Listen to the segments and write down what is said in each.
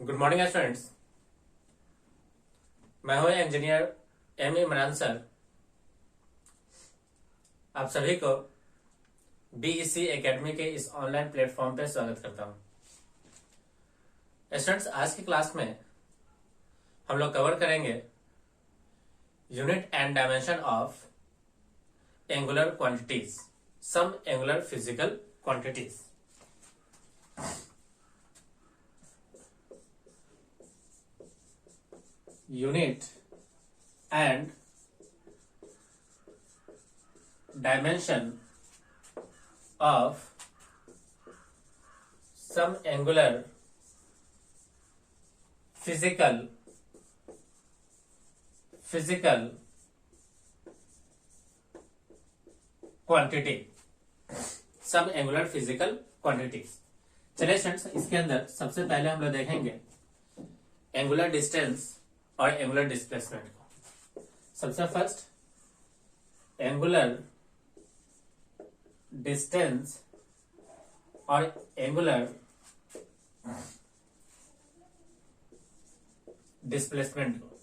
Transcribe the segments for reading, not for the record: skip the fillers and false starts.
Good morning students. मैं हूं engineer M Imran sir. आप सभी को बीईसी एकेडमी के इस ऑनलाइन प्लेटफॉर्म पर स्वागत करता हूं। स्टूडेंट्स, आज की क्लास में हम लोग कवर करेंगे unit and dimension of angular quantities, some angular physical quantities. Unit and dimension of some angular physical quantity, some angular physical quantities। चलिए स्टूडेंट्स, इसके अंदर सबसे पहले हम लोग देखेंगे एंगुलर डिस्टेंस और एंगुलर डिस्प्लेसमेंट को। सबसे फर्स्ट एंगुलर डिस्टेंस और एंगुलर डिस्प्लेसमेंट को,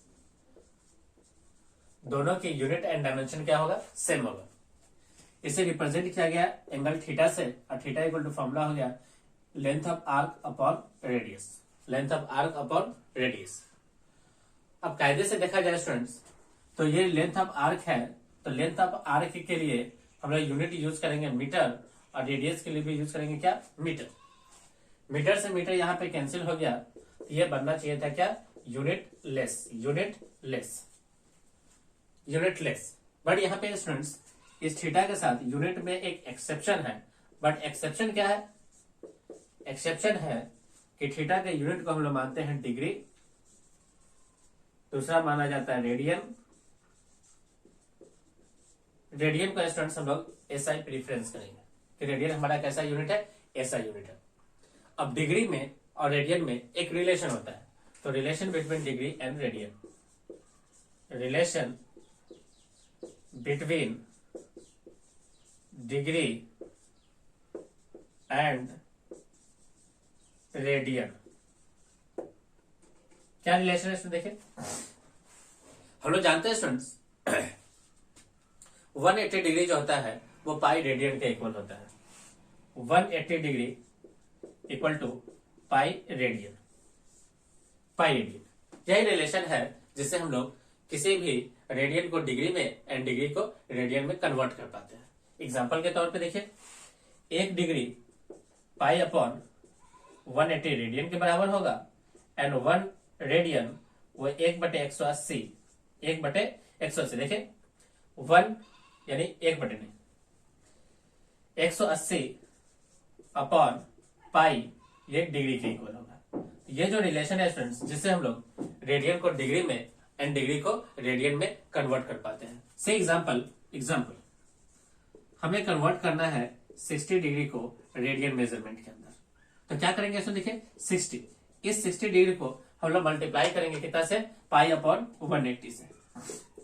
दोनों की यूनिट एंड डायमेंशन क्या होगा? सेम होगा। इसे रिप्रेजेंट किया गया एंगल थीटा से, और थीटा इक्वल टू फॉर्मूला हो गया length of arc upon radius, length of arc upon radius. अब कायदे से देखा जाए स्टूडेंट्स, तो ये लेंथ ऑफ आर्क है, तो लेंथ ऑफ आर्क के लिए हम लोग यूनिट यूज करेंगे मीटर, और रेडियस के लिए भी यूज करेंगे क्या? मीटर। मीटर से मीटर यहाँ पे कैंसिल हो गया, तो ये बनना चाहिए था क्या? Unit less, unit less, unit less. But यहाँ पे स्टूडेंट्स, इस थीटा के साथ यूनिट में एक एक्सेप्शन है। बट एक्सेप्शन क्या है? एक्सेप्शन है कि थीटा के यूनिट को हम लोग मानते हैं डिग्री, दूसरा माना जाता है रेडियन। रेडियन को स्टूडेंट्स हम लोग एसआई प्रीफरेंस करेंगे कि रेडियन हमारा कैसा यूनिट है? एसआई यूनिट है। अब डिग्री में और रेडियन में एक रिलेशन होता है, तो relation between degree and radian, relation between degree and radian, क्या रिलेशन है इसमें? देखिए, हम लोग जानते हैं स्टूडेंट्स 180 डिग्री जो होता है वो पाई रेडियन के इक्वल होता है। 180 degree equal to pi radian, pi radian. यही रिलेशन है जिससे हम लोग किसी भी रेडियन को डिग्री में एंड डिग्री को रेडियन में कन्वर्ट कर पाते हैं। एग्जांपल के तौर पे देखिए, 1 डिग्री पाई अपॉन 180 रेडियन के बराबर होगा, एंड 1 रेडियन वो 1/180, 1/180। देखिए 1 यानी 1/, 180 अपॉन पाई, ये डिग्री के इक्वल होगा। ये जो रिलेशन है स्टूडेंट्स, जिससे हम लोग रेडियन को डिग्री में एंड डिग्री को रेडियन में कन्वर्ट कर पाते हैं। से एग्जाम्पल हमें कन्वर्ट करना है 60 डिग्री को रेडियन मेजरमेंट के अंदर, तो क्या करेंगे इसमें? देखिए 60, इस 60 डिग्री को हम लोग मल्टीप्लाई करेंगे कितना से? पाई अपॉन 180 से,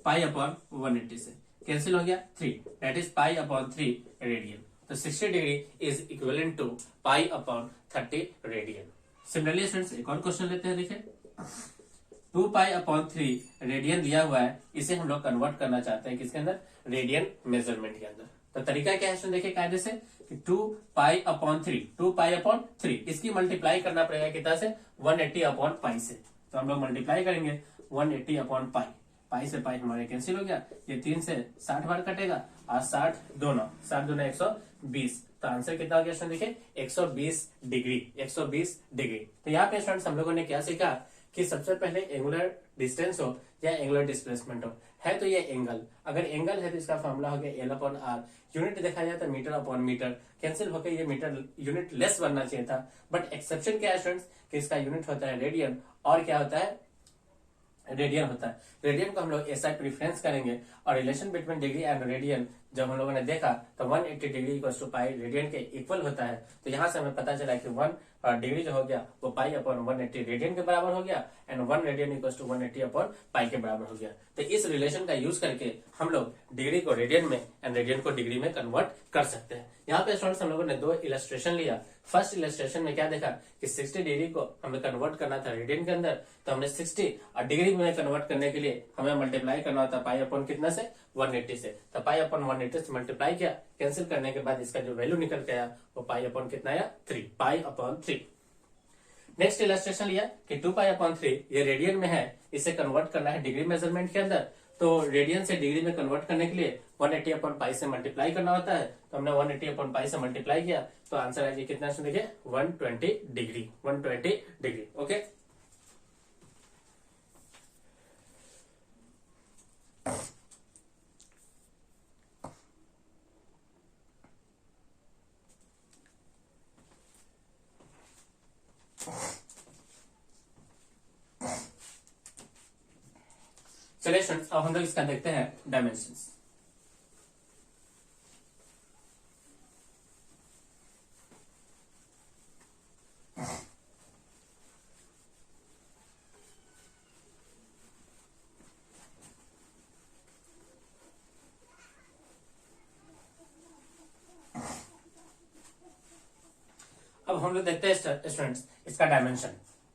पाई अपॉन 180 से कैंसिल हो गया 3, that is pi upon 3 radian. तो 60 degree is equivalent to pi upon 30 radian. Similarly students, एक और क्वेश्चन लेते हैं। देखिए 2 पाई अपॉन 3 रेडियन दिया हुआ है, इसे हम लोग कन्वर्ट करना चाहते हैं किसके अंदर? रेडियन मेजरमेंट के अंदर। तो तरीका क्या है? देखिए कायदे से कि 2 पाई अपॉन 3, 2 पाई अपॉन 3, इसकी मल्टीप्लाई करना पड़ेगा कितना से? 180 अपॉन पाई से। तो हम लोग मल्टीप्लाई करेंगे 180 अपॉन पाई, पाई से पाई हमारे कैंसिल हो गया, ये 3 से 60 बार कटेगा, और 60 दोनों 120। तो आंसर कितना हो गया स्टूडेंट? देखिए 120 डिग्री, 120 डिग्री। तो यहाँ पे स्टूडेंट्स हम लोगों ने क्या सीखा कि सबसे पहले एंगुलर डिस्टेंस हो या एंगुलर डिस्प्लेसमेंट हो, है तो ये एंगल, अगर एंगल है तो इसका फॉर्मूला हो गया एल अपॉन आर। यूनिट देखा जाए तो मीटर अपॉन मीटर, कैंसिल होकर ये मीटर यूनिट लेस बनना चाहिए था। बट एक्सेप्शन क्या है स्टूडेंट्स कि इसका यूनिट होता है रेडियन, और क्या होता है? रेडियन होता है। रेडियन को हम लोग एसआई प्रीफरेंस करेंगे, और relation between degree and radian जब हम लोगों ने देखा तो 180 degree equal to pi radian के इक्वल होता है। तो यहाँ से हमें पता चला कि 1 डिग्री जो हो गया वो पाई अपॉन 180 रेडियन के बराबर हो गया, and 1 radian equal to 180 upon pi के बराबर हो गया। तो इस रिलेशन का यूज करके हम लोग डिग्री को रेडियन में एंड रेडियन को डिग्री में कन्वर्ट कर सकते हैं। यहाँ पे स्टूडेंट्स हम लोगों ने दो इलस्ट्रेशन लिया। फर्स्ट इलस्ट्रेशन में क्या देखा कि 60 डिग्री को हमें कन्वर्ट करना था रेडियन के अंदर, तो हमने 60 और डिग्री में कन्वर्ट करने के लिए हमें मल्टीप्लाई करना होता पाई अपॉन कितना से 180 से। तो पाई अपॉन 180 से मल्टीप्लाई किया, कैंसिल करने के बाद इसका जो वैल्यू निकल के आया वो पाई अपॉन कितना आया 3, पाई अपॉन 3। नेक्स्ट इलस्ट्रेशन लिया कि 2 पाई अपॉन 3 ये रेडियन में है, इसे कन्वर्ट करना है डिग्री मेजरमेंट के अंदर। तो रेडियन से डिग्री में कन्वर्ट करने के लिए 180 अपॉन पाई से मल्टीप्लाई करना होता है। तो हमने 180 अपॉन पाई से मल्टीप्लाई किया, तो आंसर आएगा कितना देखिए 120 डिग्री, 120 डिग्री। ओके, चलिए स्टूडेंट्स अब हम लोग इसका देखते हैं डायमेंशंस। अब हम लोग देखते हैं स्टूडेंट्स इसका डायमेंशन।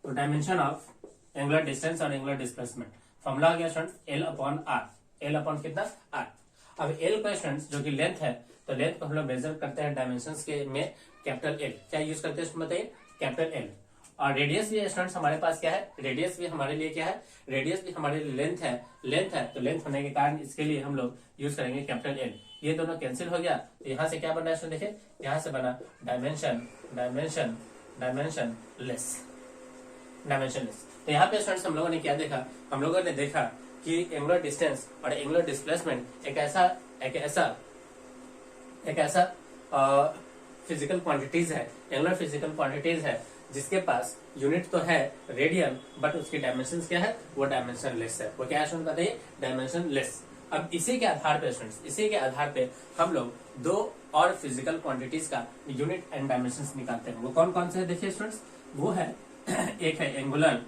तो डायमेंशन ऑफ एंगुलर डिस्टेंस और एंगुलर डिस्प्लेसमेंट फॉर्मूला आ गया students L upon R, L upon कितना आर। अब एल को स्टूडेंट्स जो कि लेंथ है, तो लेंथ को हम लोग मेजर करते हैं डायमेंशंस के में कैपिटल एल, क्या यूज करते हैं बताइए कैपिटल एल। और रेडियस भी स्टूडेंट्स हमारे पास क्या है, रेडियस भी हमारे लिए क्या है, रेडियस भी हमारे लिए लेंथ है, लेंथ है। तो लेंथ होने के कारण इसके लिए हम लोग यूज करेंगे कैपिटल एल। ये दोनों कैंसिल हो गया, तो यहाँ से क्या बना है देखिए, यहाँ से बना dimension, dimension, dimension less, dimension less. तो यहाँ पे स्टूडेंट्स हम लोगों ने क्या देखा, हम लोगों ने देखा कि एंगुलर डिस्टेंस और एंगुलर डिस्प्लेसमेंट एक ऐसा फिजिकल क्वांटिटीज है, एंगुलर फिजिकल क्वांटिटीज है जिसके पास यूनिट तो है रेडियन, बट उसकी डायमेंशन क्या है, वो डायमेंशन लेस है। वो क्या है स्टूडेंट बताइए, डायमेंशन लेस। अब इसी के आधार पे स्टूडेंट्स, इसी के आधार पे हम लोग दो और फिजिकल क्वांटिटीज का यूनिट एंड डायमेंशन निकालते हैं। वो कौन कौन से है देखिए स्टूडेंट्स, वो है एक है एंगुलर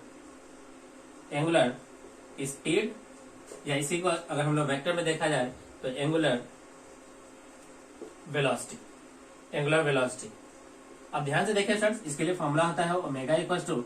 स्पीड, या इसी को अगर हम लोग वेक्टर में देखा जाए तो एंगुलर वेलोसिटी, एंगुलर वेलोसिटी। अब ध्यान से देखिए स्टूडेंट्स, इसके लिए फॉर्मूला होता है omega equals to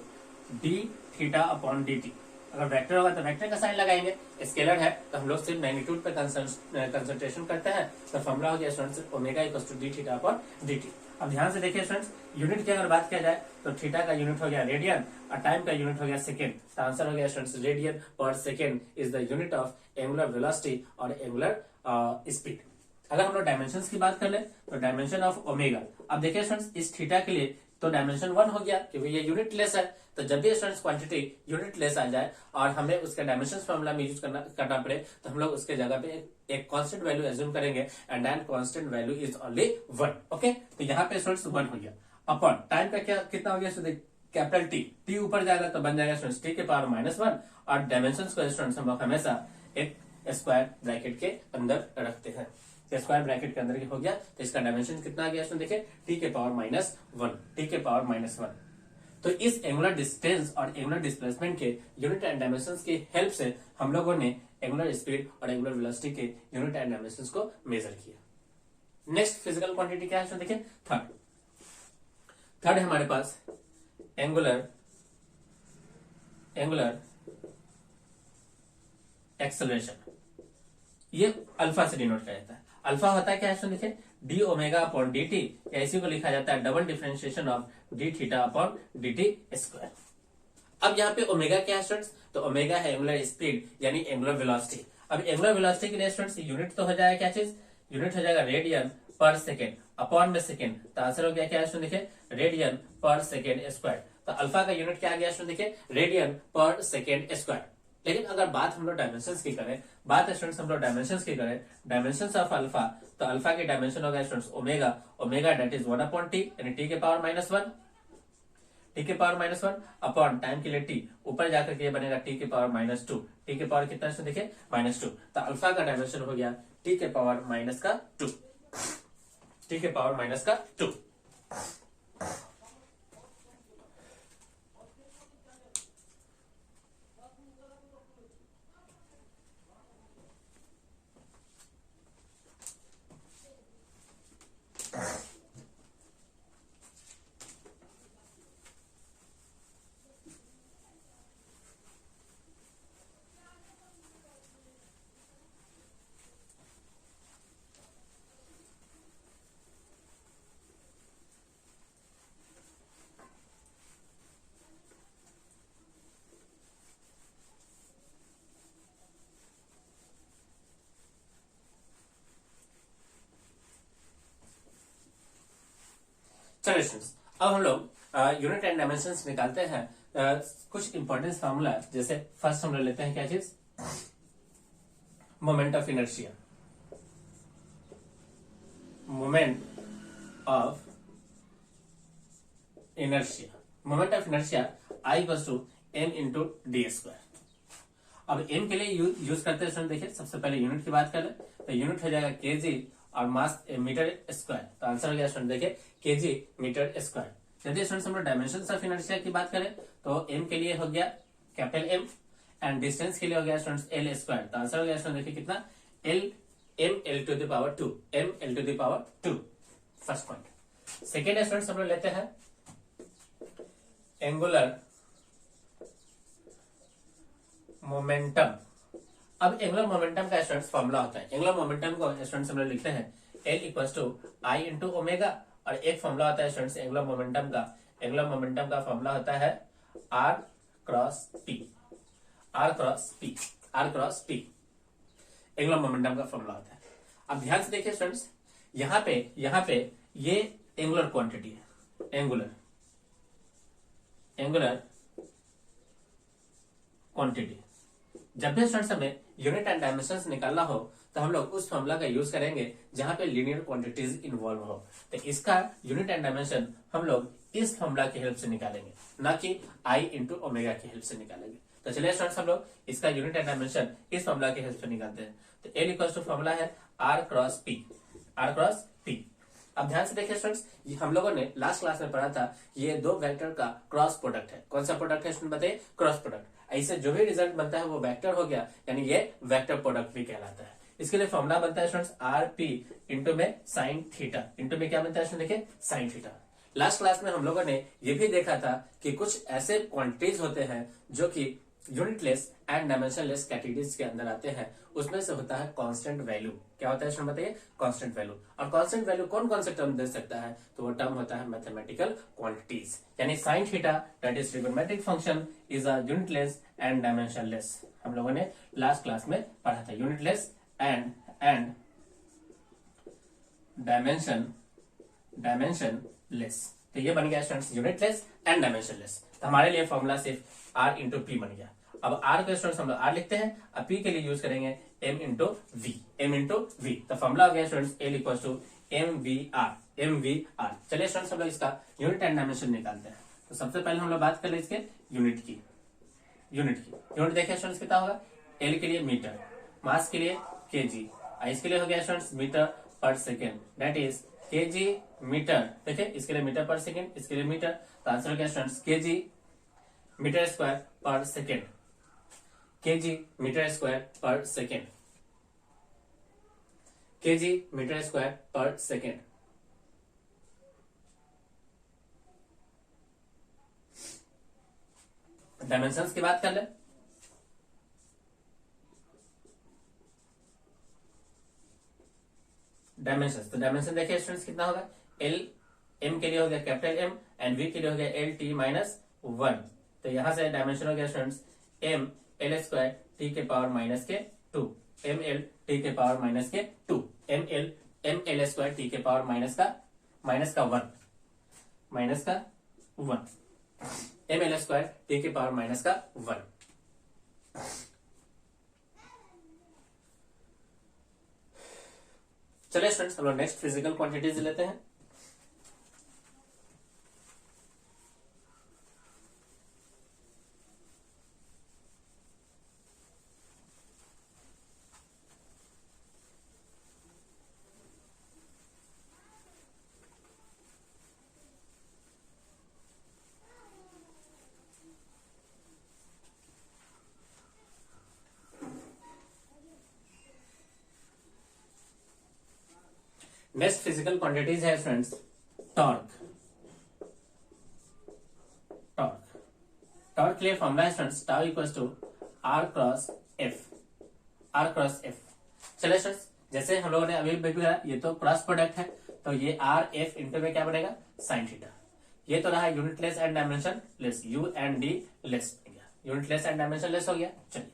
D theta upon D T. अगर वेक्टर होगा तो वेक्टर का साइन लगाएंगे, स्केलर है तो हम लोग सिर्फ मैग्नीट्यूड पे कंसंट्रेशन करते हैं। तो फॉर्मूला हो गया students omega equals to D theta upon D T. अब ध्यान से देखिए स्टूडेंट्स, यूनिट की अगर बात किया जाए तो थीटा का यूनिट हो गया रेडियन और टाइम का यूनिट हो गया सेकेंड। तो आंसर हो गया स्टूडेंट्स रेडियन पर second is the unit of angular velocity और एंगुलर स्पीड। अगर हम लोग डायमेंशंस की बात कर ले तो डायमेंशन ऑफ ओमेगा, अब देखिए स्टूडेंट्स इस थीटा के लिए तो डायमेंशन 1 हो गया क्योंकि ये यूनिट लेस है। तो जब भी स्टूडेंट्स क्वांटिटी यूनिट लेस आ जाए और हमें उसके डायमेंशन फॉर्मूला में यूज करना पड़े, तो हम लोग उसके जगह पे एक कांस्टेंट वैल्यू एज्यूम करेंगे and then constant value is only 1। Okay, तो यहाँ पे स्टूडेंट्स 1 हो गया। अपॉन टाइम का क्या कितना हो गया, कैपिटल टी ऊपर जाएगा तो बन जाएगा स्टूडेंट्स टी के पावर -1। और डायमेंशन को स्टूडेंट्स हम लोग हमेशा एक स्क्वायर ब्रैकेट के अंदर रखते हैं। स्क्वायर ब्रैकेट के अंदर हो गया तो इसका डायमेंशन कितना आ गया इसमें देखिए टी के पावर -1, टी के पावर -1। तो इस एंगुलर डिस्टेंस और एंगुलर डिस्प्लेसमेंट के यूनिट एंड डायमेंशंस की हेल्प से हम लोगों ने एंगुलर स्पीड और एंगुलर वेलोसिटी के यूनिट एंड डायमेंशंस को मेजर किया। नेक्स्ट फिजिकल क्वांटिटी क्या है इसमें देखिए थर्ड है हमारे पास एंगुलर एक्सेलरेशन। ये अल्फा से डिनोट किया जाता है। अल्फा होता है क्या है देखिए D omega upon D T, या इसी को लिखा जाता है double differentiation of D theta upon D T square. अब यहाँ पे ओमेगा क्या है स्टूडेंट्स, तो ओमेगा है एंगुलर स्पीड यानी एंगुलर वेलोसिटी। अब एंगुलर वेलोसिटी के लिए स्टूडेंट्स यूनिट तो हो जाएगा क्या चीज, यूनिट हो जाएगा रेडियन पर सेकेंड अपॉन में सेकेंड। तो आंसर हो गया क्या है देखिए रेडियन पर सेकेंड स्क्वायर। तो अल्फा का यूनिट क्या आ गया देखिए रेडियन पर सेकेंड स्क्वायर। लेकिन अगर बात हम लोग डायमेंशंस की करें, बात स्टूडेंट्स हम लोग डायमेंशंस की करें, डायमेंशंस ऑफ अल्फा, तो अल्फा की डायमेंशन होगा students omega, omega that is 1 upon T यानी टी के पावर -1, टी के पावर -1 अपॉन टाइम के लिए टी ऊपर जाकर के ये बनेगा टी के पावर -2, टी के पावर कितना देखिए -2। तो अल्फा का डायमेंशन हो गया टी के पावर माइनस का 2, टी के पावर माइनस का 2। चलिए स्टूडेंट्स, अब हम लोग यूनिट एंड डायमेंशंस निकालते हैं। कुछ इंपॉर्टेंट फार्मूला, जैसे फर्स्ट हम लोग लेते हैं क्या चीज, moment of inertia. Moment of inertia, moment of inertia I equals to M into D square. अब एम के लिए यूज करते हैं स्टूडेंट, देखिए सबसे पहले यूनिट की बात करें तो यूनिट हो जाएगा केजी और मास मीटर स्क्वायर। तो आंसर हो गया स्टूडेंट देखिए केजी मीटर स्क्वायर। यदि स्टूडेंट हम लोग डायमेंशंस ऑफ इनर्शिया की बात करें तो एम के लिए हो गया कैपिटल एम एंड डिस्टेंस के लिए हो गया स्टूडेंट एल स्क्वायर। तो आंसर हो गया स्टूडेंट देखिए कितना, L M L to the power 2, M L to the power 2। First point. Second student हम लोग लेते हैं एंगुलर मोमेंटम। अब एंगुलर मोमेंटम का स्टूडेंट्स फॉर्मूला होता है, एंगुलर मोमेंटम को स्टूडेंट्स हम लोग लिखते हैं L equals to I into omega, और एक फॉर्मूला होता है स्टूडेंट्स एंगुलर मोमेंटम का, एंगुलर मोमेंटम का फॉर्मूला होता है R cross P, R cross P, R cross P angular momentum का फॉर्मूला होता है। अब ध्यान से देखिए स्टूडेंट्स, यहाँ पे ये एंगुलर क्वांटिटी है, एंगुलर क्वांटिटी। जब भी स्टूडेंट्स हमें यूनिट एंड डायमेंशंस निकालना हो तो हम लोग उस फॉर्मूला का यूज करेंगे जहां पे लीनियर क्वांटिटीज इन्वॉल्व हो। तो इसका यूनिट एंड डायमेंशन हम लोग इस फॉर्मूला की हेल्प से निकालेंगे, ना कि आई इंटू ओमेगा की हेल्प से निकालेंगे। तो चलिए स्टूडेंट्स हम लोग इसका यूनिट एंड डायमेंशन इस फॉर्मूला की हेल्प से निकालते हैं। तो एल इक्वल्स टू फॉर्मूला है R cross P, R cross P. अब ध्यान से देखिए स्टूडेंट्स, हम लोगों ने लास्ट क्लास में पढ़ा था ये दो वेक्टर का क्रॉस प्रोडक्ट है। कौन सा प्रोडक्ट है स्टूडेंट बताइए, क्रॉस प्रोडक्ट। ऐसे जो भी रिजल्ट बनता है वो वेक्टर हो गया, यानी ये वेक्टर प्रोडक्ट भी कहलाता है। इसके लिए फॉर्मूला बनता है स्टूडेंट्स आर पी इंटू में साइन थीटा, इंटू में क्या बनता है स्टूडेंट देखिए साइन थीटा। लास्ट क्लास में हम लोगों ने ये भी देखा था कि कुछ ऐसे क्वांटिटीज होते हैं जो कि यूनिटलेस एंड डायमेंशनलेस कैटेगरीज के अंदर आते हैं, उसमें से होता है कांस्टेंट वैल्यू। क्या होता है स्टूडेंट बताइए, कांस्टेंट वैल्यू। और कांस्टेंट वैल्यू कौन कौन से टर्म दे सकता है, तो वो टर्म होता है मैथमेटिकल क्वांटिटीज, यानी sine theta that is trigonometric function is a unitless and dimensionless. हम लोगों ने लास्ट क्लास में पढ़ा था यूनिटलेस एंड डायमेंशनलेस। तो ये बन गया स्टूडेंट्स यूनिटलेस एंड डायमेंशनलेस। तो हमारे लिए फॉर्मूला सिर्फ आर इंटू पी बन गया। अब आर के स्टूडेंट्स हम लोग आर लिखते हैं, अब पी के लिए यूज करेंगे M into V, M into V. तो फॉर्मूला हो गया students L equal to M V R, M V R. चलिए स्टूडेंट्स हम लोग इसका यूनिट एंड डायमेंशन निकालते हैं। तो सबसे पहले हम लोग बात कर ले इसके यूनिट की। यूनिट देखिए स्टूडेंट्स कितना होगा, एल के लिए मीटर, मास के लिए केजी, इसके लिए हो गया स्टूडेंट्स मीटर पर second, that is KG meter. देखिए इसके लिए मीटर पर सेकेंड, इसके लिए मीटर। तो आंसर हो गया स्टूडेंट्स केजी मीटर स्क्वायर पर सेकेंड, केजी मीटर स्क्वायर पर सेकेंड, केजी मीटर स्क्वायर पर सेकेंड। डायमेंशंस की बात कर ले, डायमेंशन। तो डायमेंशन देखिए स्टूडेंट्स कितना होगा, एल एम के लिए हो गया कैपिटल एम एंड वी के लिए हो गया एल टी माइनस 1। तो यहां से डायमेंशन हो गया students M L square T के पावर माइनस के 2, एम एल टी के पावर माइनस के 2, एम एल स्क्वायर टी के पावर माइनस का 1, एम एल स्क्वायर टी के पावर माइनस का 1। चलिए स्टूडेंट्स हम लोग नेक्स्ट फिजिकल क्वांटिटीज लेते हैं। नेक्स्ट फिजिकल क्वांटिटीज है फ्रेंड्स टॉर्क। टॉर्क टॉर्क के लिए फॉर्मूला है friends tau equals to R cross F. R cross F. चलिए फ्रेंड्स, जैसे हम लोगों ने अभी भी ये तो क्रॉस प्रोडक्ट है, तो ये आर एफ इंटू में क्या बनेगा साइन थीटा। ये तो रहा unit less and dimension less, you and D less हो गया, unit less and dimension less हो गया। चलिए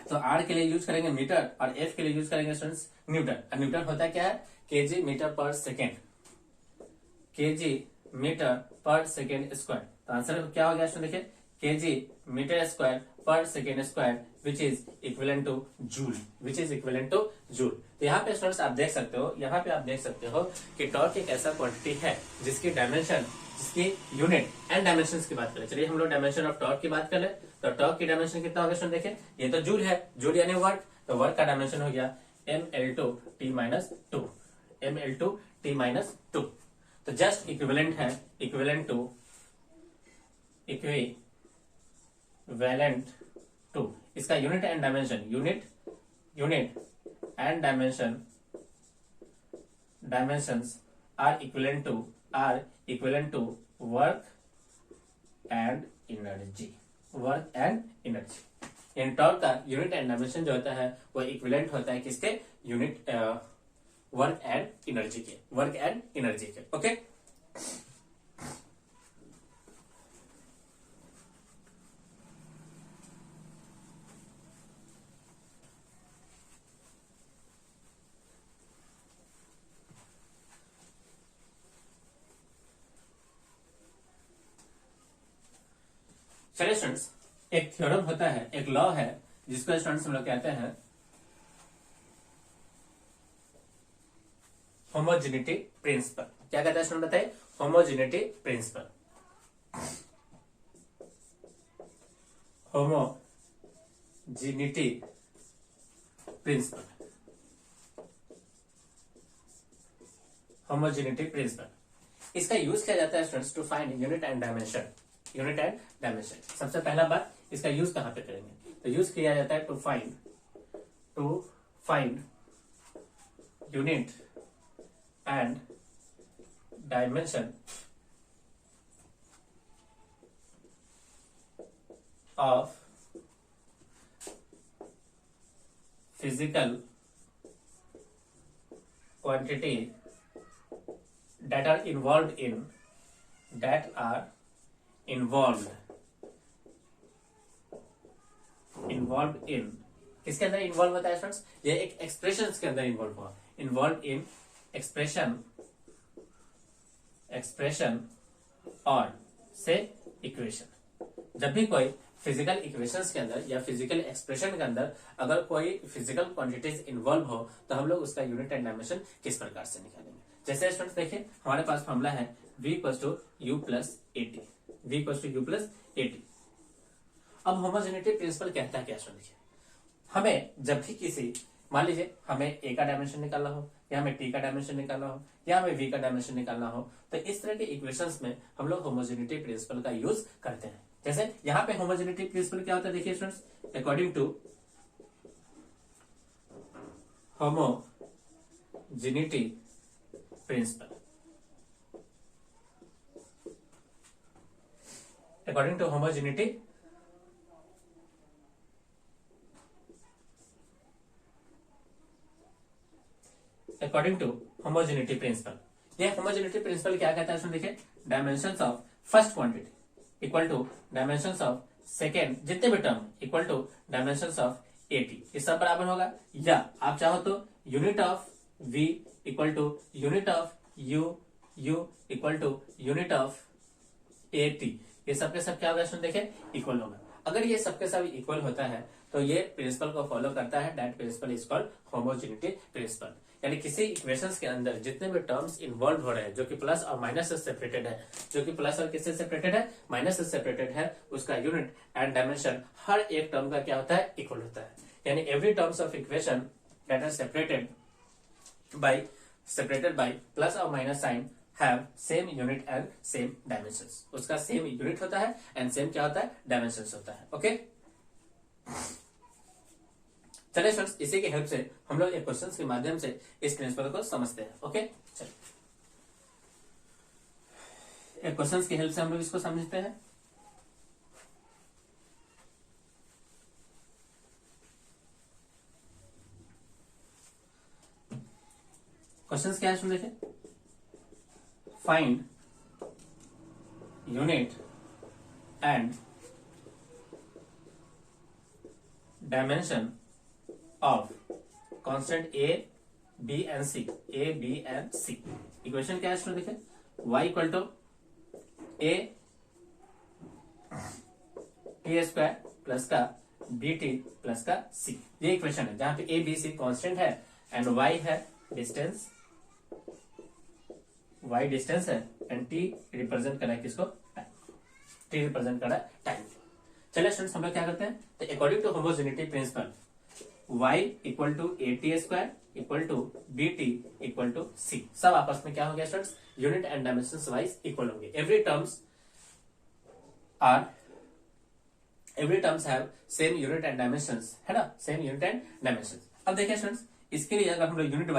तो आर के लिए यूज करेंगे मीटर और एफ के लिए यूज करेंगे स्टूडेंट्स न्यूटन। न्यूटन होता क्या है केजी मीटर पर सेकेंड, केजी मीटर पर सेकेंड स्क्वायर। तो आंसर क्या हो गया स्टूडेंट देखिए केजी मीटर स्क्वायर पर second square which is equivalent two joule, which is equivalent two joule. तो यहाँ पे स्टूडेंट्स आप देख सकते हो, यहाँ पे आप देख सकते हो कि टॉर्क एक ऐसा क्वांटिटी है जिसकी डायमेंशन, जिसकी यूनिट एंड डायमेंशन की बात करें। चलिए हम लोग डायमेंशन ऑफ टॉर्क की बात करें तो टॉर्क की डायमेंशन कितना होगा स्टूडेंट देखिए, ये तो जूल है, जूल यानी वर्क, तो वर्क का डायमेंशन हो गया ml2t-2, ml2t-2। तो जस्ट इक्विवेलेंट है, इक्विवेलेंट टू इसका unit and dimension, unit and dimensions are equivalent to work and energy, work and energy. इन टॉर्क का यूनिट एंड डायमेंशन जो होता है वो इक्विवेलेंट होता है किसके, यूनिट वर्क एंड एनर्जी के, वर्क एंड एनर्जी के। ओके चलिए स्टूडेंट्स, एक थ्योरम होता है, एक लॉ है जिसको स्टूडेंट्स हम लोग कहते हैं होमोजेनिटी प्रिंसिपल। क्या कहता है स्टूडेंट बताइए, homogeneity principle. Homogeneity principle, homogeneity principle. इसका यूज किया जाता है students to find unit and dimension, unit and dimension. सबसे पहला बात इसका यूज कहां पे करेंगे, तो यूज किया जाता है to find unit and dimension of physical quantity that are involved in किसके अंदर इन्वॉल्व होता है फ्रेंड्स, ये एक एक्सप्रेशन के अंदर इन्वॉल्व हुआ, इन्वॉल्व इन एक्सप्रेशन और से इक्वेशन। जब भी कोई फिजिकल इक्वेशंस के अंदर या फिजिकल एक्सप्रेशन के अंदर अगर कोई फिजिकल क्वांटिटीज इन्वॉल्व हो तो हम लोग उसका यूनिट एंड डायमेंशन किस प्रकार से निकालेंगे। जैसे स्टूडेंट्स देखिए हमारे पास फॉर्मूला है v = u + at, v = u + at। अब होमोजेनिटी प्रिंसिपल कहता है क्या स्टूडेंट देखिए, हमें जब भी किसी, मान लीजिए हमें a का डायमेंशन निकालना हो या हमें t का डायमेंशन निकालना हो या हमें v का डायमेंशन निकालना हो, तो इस तरह के इक्वेशंस में हम लोग होमोजेनिटी प्रिंसिपल का यूज करते हैं। जैसे यहाँ पे होमोजेनिटी प्रिंसिपल क्या होता है देखिए students, according to homogeneity principle, according to homogeneity principle. ये होमोजेनिटी प्रिंसिपल क्या कहता है सुन देखिए, dimensions of first quantity equal to dimensions of second, जितने भी term equal to dimensions of AT, ये सब बराबर होगा। या आप चाहो तो unit of v equal to unit of u equal to unit of at, ये सबके सब क्या होगा सुन देखिए इक्वल होगा। अगर ये सबके सब इक्वल होता है तो ये प्रिंसिपल को फॉलो करता है, that principle is called homogeneity principle. यानी किसी इक्वेशंस के अंदर जितने भी टर्म्स इन्वॉल्व हो रहे हैं जो कि प्लस और माइनस से सेपरेटेड है, जो कि प्लस और किससे सेपरेटेड है, माइनस से सेपरेटेड है, उसका यूनिट एंड डायमेंशन हर एक टर्म का क्या होता है, इक्वल होता है। यानी every terms of equation that are separated by plus और minus sign have same unit and same dimensions. उसका सेम यूनिट होता है एंड सेम क्या होता है, डायमेंशंस होता है। ओके चलिए स्टूडेंट्स, इसी की हेल्प से हम लोग एक क्वेश्चन के माध्यम से इस प्रिंसिपल को समझते हैं। ओके, चलिए एक क्वेश्चन की हेल्प से हम लोग इसको समझते हैं। क्वेश्चन क्या है सुन देखिए, find unit and dimension of constant A B and C, A B and C. Equation क्या है इसमें देखिए, y equal to A T square plus का बी टी प्लस का सी। ये इक्वेशन है जहां पे ए बी सी कॉन्स्टेंट है एंड y है डिस्टेंस, y डिस्टेंस है एंड t रिप्रेजेंट कर रहा है किसको, टाइम, t रिप्रेजेंट कर रहा है टाइम। चलिए स्टूडेंट्स हम लोग क्या करते हैं, तो according to homogeneity principle y equal to A T square equal to B T equal to C, सब आपस में क्या हो गया students, unit and dimension wise equal होंगे। Every terms have same unit and dimensions, है ना, सेम यूनिट एंड डायमेंशंस। अब देखिए स्टूडेंट्स, इसके लिए अगर हम लोग यूनिट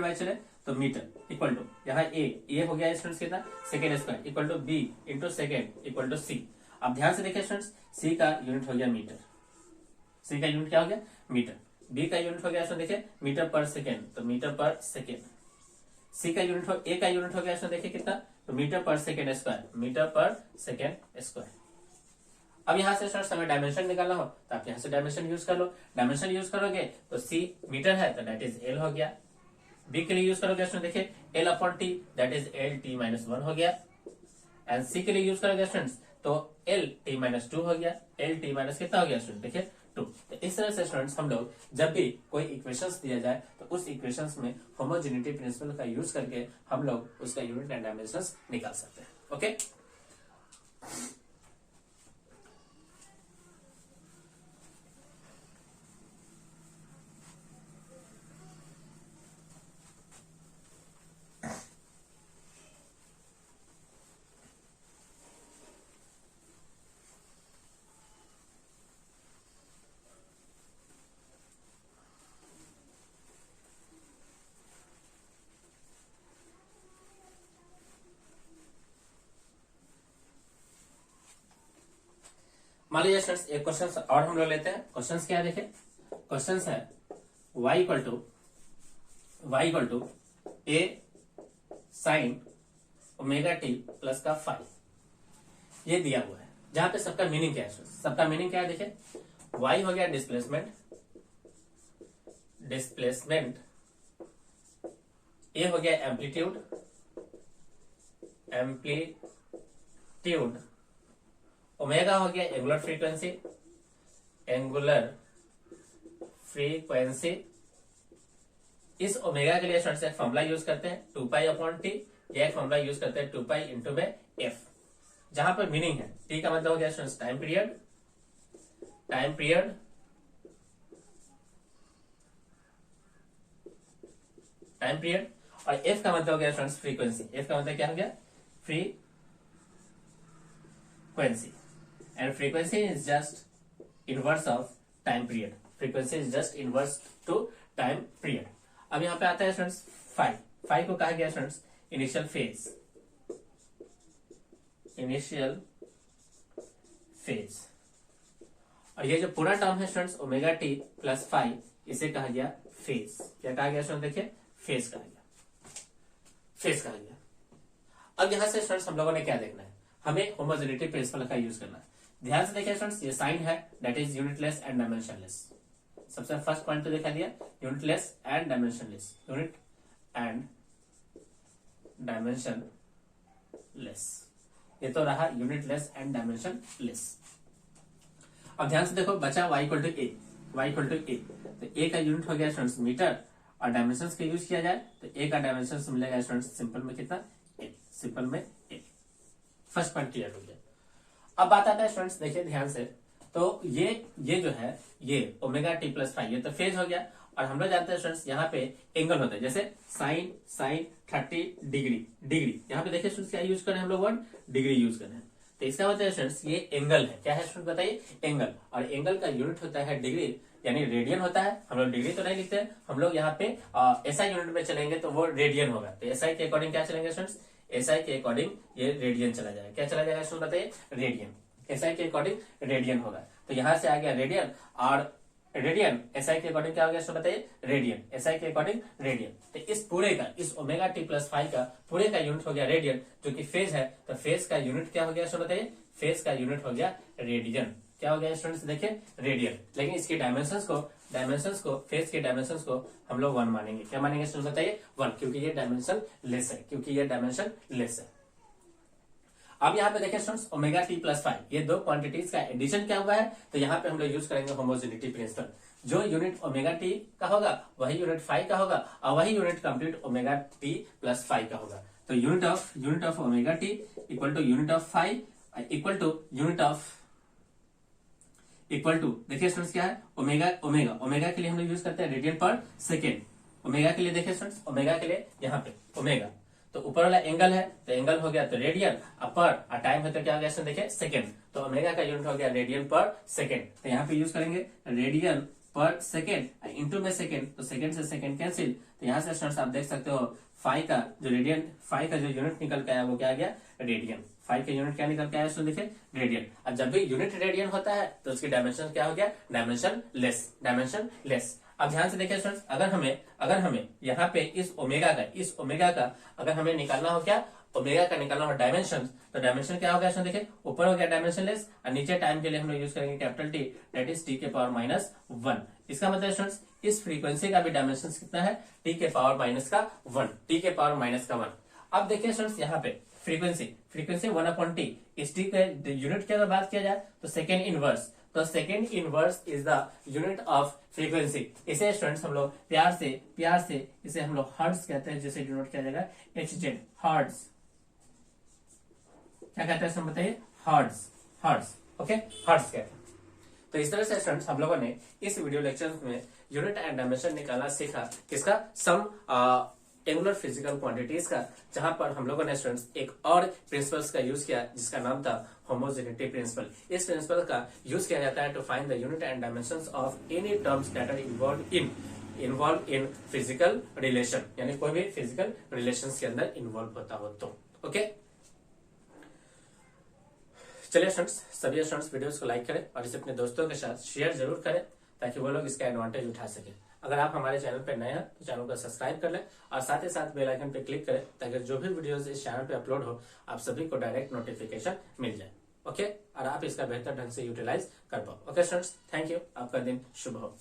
वाइज चले तो मीटर इक्वल टू यहाँ ए हो गया स्टूडेंट्स कितना, second square equal to B into second equal to C. अब ध्यान से देखिए स्टूडेंट्स, सी का यूनिट हो गया मीटर, सी का यूनिट क्या हो गया मीटर, बी का यूनिट हो गया इसमें देखिए मीटर पर सेकेंड, तो मीटर पर सेकेंड। सी का यूनिट ए का यूनिट हो गया इसमें देखिए कितना, तो मीटर पर सेकेंड स्क्वायर, मीटर पर सेकेंड स्क्वायर। अब यहाँ से स्टूडेंट्स हमें डायमेंशन निकालना हो तो आप यहाँ से डायमेंशन यूज कर लो, डायमेंशन यूज करोगे तो सी मीटर है तो दैट इज एल हो गया, बी के लिए यूज करोगे इसमें देखिए L upon T that is L T minus one हो गया, एंड सी के लिए यूज करोगे स्टूडेंट्स तो एल टी माइनस टू हो गया, एल टी माइनस कितना हो गया स्टूडेंट देखिए टू। तो इस तरह से स्टूडेंट्स हम लोग जब भी कोई इक्वेशंस दिया जाए तो उस इक्वेशंस में होमोजेनिटी प्रिंसिपल का यूज करके हम लोग उसका यूनिट एंड डायमेंशंस निकाल सकते हैं। ओके, मान लीजिए स्टूडेंट्स एक क्वेश्चन और हम लोग लेते हैं। क्वेश्चन क्या है देखिए, क्वेश्चन है y equal to A sine omega T plus का 5, ये दिया हुआ है जहां पे सबका मीनिंग क्या है, सबका मीनिंग क्या है देखिए, y हो गया डिस्प्लेसमेंट, ए हो गया एम्पलीट्यूड, ओमेगा हो गया एंगुलर फ्रीक्वेंसी। इस ओमेगा के लिए स्टूडेंट्स एक फॉर्मूला यूज करते हैं 2 पाई अपॉन टी, या एक फॉर्मूला यूज करते हैं 2 पाई इंटू में एफ, जहां पर मीनिंग है टी का मतलब हो गया स्टूडेंट्स टाइम पीरियड, और एफ का मतलब हो गया स्टूडेंट्स फ्रीक्वेंसी, एफ का मतलब क्या हो गया frequency, and frequency is just inverse of time period, frequency is just inverse to time period। अब यहां पे आता है स्टूडेंट्स फाइव को कहा गया स्टूडेंट्स इनिशियल फेज, और ये जो पूरा टर्म है स्टूडेंट्स ओमेगा टी प्लस 5, इसे कहा गया फेज। क्या कहा गया स्टूडेंट देखिए, फेज कहा गया। अब यहां से स्टूडेंट्स हम लोगों ने क्या देखना है, हमें होमोजेनिटी प्रिंसिपल का यूज करना है। ध्यान से देखिए स्टूडेंट्स, ये साइन है that is unitless and dimensionless. सबसे फर्स्ट पॉइंट तो देखा दिया unitless and dimensionless, unit and dimensionless, ये तो रहा यूनिटलेस एंड डायमेंशनलेस। अब ध्यान से देखो बचा y इक्वल टू ए, तो ए का यूनिट हो गया स्टूडेंट्स मीटर, और डायमेंशन का यूज किया जाए तो ए का डायमेंशन मिलेगा स्टूडेंट्स सिंपल में कितना, सिंपल में ए। फर्स्ट पॉइंट क्लियर हो गया। अब बात आता है स्टूडेंट्स देखिए ध्यान से, तो ये जो है ये ओमेगा टी प्लस 5 ये तो फेज हो गया, और हम लोग जानते हैं स्टूडेंट्स यहाँ पे एंगल होता है, जैसे साइन 30 डिग्री, यहाँ पे देखिए स्टूडेंट्स क्या यूज कर रहे हैं हम लोग, 1 डिग्री यूज कर रहे हैं, तो इसका मतलब स्टूडेंट्स ये एंगल है, क्या है स्टूडेंट बताइए, एंगल, और एंगल का यूनिट होता है डिग्री, यानी रेडियन होता है, हम लोग डिग्री तो नहीं लिखते हैं, हम लोग यहाँ पे एसआई यूनिट में चलेंगे तो वो रेडियन होगा। तो एसआई के अकॉर्डिंग क्या चलेंगे स्टूडेंट्स, एसआई के अकॉर्डिंग ये रेडियन चला जाएगा। क्या चला जाएगा स्टूडेंट बताइए, रेडियन। एसआई के अकॉर्डिंग रेडियन होगा, तो यहां से आ गया रेडियन, और रेडियन एसआई के अकॉर्डिंग क्या हो गया स्टूडेंट बताइए, रेडियन। एसआई के अकॉर्डिंग रेडियन, तो इस पूरे का, इस ओमेगा टी प्लस फाइव का पूरे का यूनिट हो गया रेडियन, जो कि फेज है। तो फेज का यूनिट क्या हो गया स्टूडेंट बताइए, फेज का यूनिट हो गया रेडियन। क्या हो गया स्टूडेंट्स देखिए, रेडियन। लेकिन इसकी डायमेंशंस को फेज के डायमेंशंस को हम लोग 1 मानेंगे। क्या मानेंगे स्टूडेंट बताइए, 1, क्योंकि ये डायमेंशन लेस है, क्योंकि ये डायमेंशन लेस है। अब यहाँ पे देखिए स्टूडेंट्स, ओमेगा टी प्लस 5, ये दो क्वांटिटीज का एडिशन क्या हुआ है, तो यहाँ पे हम लोग यूज करेंगे होमोजेनिटी प्रिंसिपल। जो यूनिट ओमेगा टी का होगा वही यूनिट 5 का होगा, और वही unit complete omega T plus 5 का होगा। तो unit of omega T equal to unit of 5 equal to देखिए स्टूडेंट्स क्या है, ओमेगा के लिए हम लोग यूज करते हैं रेडियन पर सेकेंड। ओमेगा के लिए देखिए स्टूडेंट्स, ओमेगा के लिए यहाँ पे ओमेगा, तो ऊपर वाला एंगल है तो एंगल हो गया तो रेडियन, अपर और टाइम है तो क्या हो गया देखिए सेकेंड। तो ओमेगा का यूनिट हो गया रेडियन पर सेकेंड, तो यहाँ पे यूज करेंगे रेडियन पर सेकेंड, इंटू में सेकेंड, तो सेकेंड से सेकेंड कैंसिल। तो यहाँ से स्टूडेंट्स आप देख सकते हो 5 का जो यूनिट निकल के आया वो क्या आ गया, रेडियन। 5 का यूनिट क्या निकल के आया देखिए, रेडियन। अब जब भी यूनिट रेडियन होता है तो उसकी डायमेंशन क्या हो गया, डायमेंशन लेस। अब ध्यान से देखिए स्टूडेंट्स, अगर हमें यहाँ पे इस ओमेगा का अगर हमें निकालना हो क्या, ओमेगा का निकालना हो डायमेंशन, तो डायमेंशन क्या होगा स्टूडेंट देखिए, ऊपर हो गया डायमेंशन लेस, और नीचे टाइम के लिए हम लोग यूज करेंगे capital T, that is T के पावर माइनस 1। इसका मतलब स्टूडेंट्स, इस फ्रीक्वेंसी का भी डायमेंशन कितना है, टी के पावर माइनस का 1, टी के पावर माइनस का 1। अब देखिए स्टूडेंट्स यहाँ पे फ्रीक्वेंसी 1/t, इस टी के यूनिट की अगर बात किया जाए तो सेकेंड इनवर्स, तो second inverse is the unit of frequency. इसे स्टूडेंट्स हम लोग प्यार से इसे हम लोग हर्ट्ज कहते हैं, जिसे डिनोट किया जाएगा HZ, हर्ट्ज। क्या कहते हैं बताइए, हर्ट्ज, ओके, हर्ट्ज कहते हैं। तो इस तरह से स्टूडेंट्स हम लोगों ने इस वीडियो लेक्चर में यूनिट एंड डायमेंशन निकालना सीखा, किसका, सम एंगुलर फिजिकल क्वांटिटीज का, जहां पर हम लोगों ने स्टूडेंट्स एक और प्रिंसिपल्स का यूज किया जिसका नाम था होमोजेनिटी प्रिंसिपल। इस प्रिंसिपल का यूज किया जाता है to find the unit and dimensions of any terms that are involve in physical relation, यानी कोई भी फिजिकल रिलेशंस के अंदर इन्वॉल्व होता हो तो। ओके, चलिए स्टूडेंट्स, सभी स्टूडेंट्स वीडियोस को लाइक करें और इसे अपने दोस्तों के साथ शेयर जरूर करें, ताकि वो लोग इसका एडवांटेज उठा सके। अगर आप हमारे चैनल पर नए हैं तो चैनल को सब्सक्राइब कर लें, और साथ ही साथ बेल आइकन पर क्लिक करें, ताकि जो भी वीडियोस इस चैनल पे अपलोड हो आप सभी को डायरेक्ट नोटिफिकेशन मिल जाए। ओके, और आप इसका बेहतर ढंग से यूटिलाइज कर पाओ। ओके स्टूडेंट्स, थैंक यू, आपका दिन शुभ हो।